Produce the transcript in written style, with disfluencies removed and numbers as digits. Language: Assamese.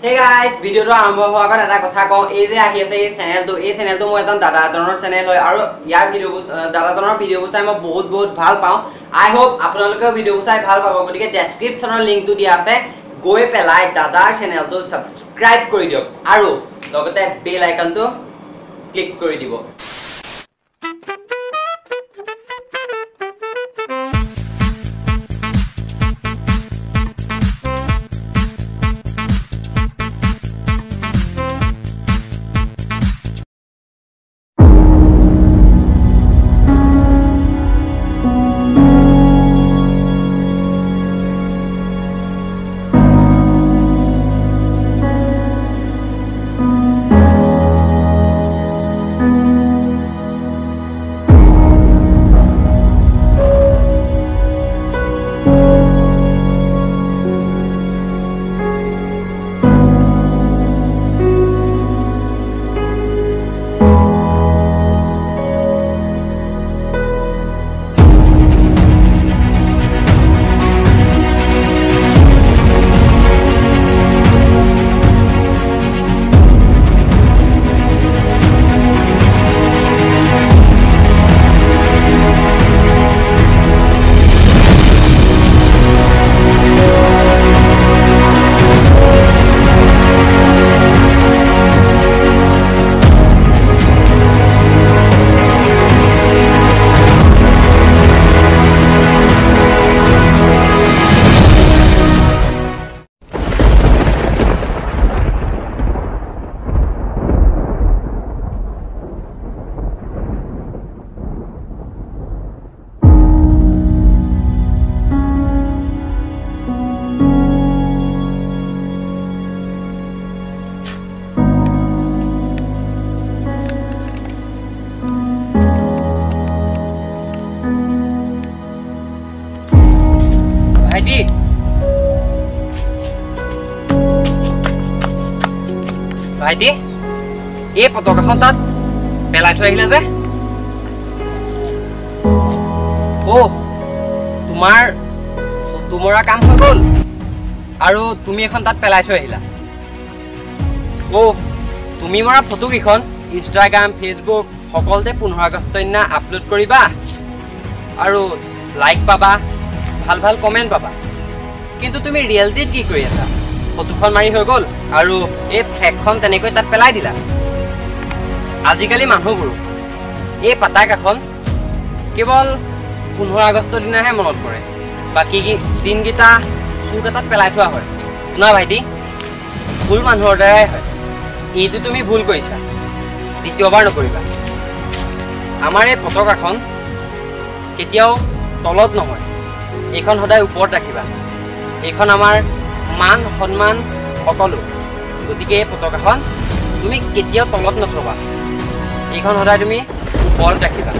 Hey guys, video to আৰম্ভ হোৱাৰ আগত এটা কথা কওঁ এই যে আহি আছে এই চেনেলটো মই এজন দাদাজনৰ চেনেল হয় আৰু ইয়াৰ দাদাজনৰ ভিডিঅ'বোৰ চাই মই বহুত ভাল পাওঁ আই হোপ আপোনালোকেও ভিডিঅ'বোৰ চাই ভাল পাব গতিকে ডেসক্ৰিপচনৰ লিংকটো দিয়া আছে গৈ পেলাই দাদাৰ চেনেলটো সাবস্ক্ৰাইব কৰি দিয়ক আৰু লগতে বেল আইকনটো ক্লিক কৰি দিব ভাইটি এই পতাকাখন তাত পেলাই থৈ আহিলে যে ও তোমাৰ ফটো মৰা কাম হৈ গ'ল আৰু তুমি এখন তাত পেলাই থৈ আহিলা ও তুমি মৰা ফটো কিখন ইনষ্টাগ্ৰাম ফেচবুক সকলোতে 15 আগষ্ট দিনা আপলোড কৰিবা আৰু লাইক পাবা ভাল কমেন্ট পাবা কিন্তু তুমি ৰিয়েলিটিত কি কৰি আছা ফটোখন মাৰি হৈ গ'ল আৰু এই ফ্লেগখন তেনেকৈ তাত পেলাই দিলা আজিকালি মানুহবোৰ এই পতাকাখন কেৱল 15 আগষ্টৰ দিনাহে মনত পৰে বাকি দিনকেইটা চুক এটাত পেলাই থোৱা হয় শুনা ভাইটি ভুল মানুহৰ দ্বাৰাই হয় এইটো তুমি ভুল কৰিছা দ্বিতীয়বাৰ নকৰিবা আমাৰ এই পতাকাখন কেতিয়াও তলত নহয় এইখন সদায় ওপৰত ৰাখিবা এইখন আমাৰ মান সন্মান সকলো গতিকে এই পতাকাখন তুমি কেতিয়াও তলত নথবা এইখন সদায় তুমি ওপৰত ৰাখিবা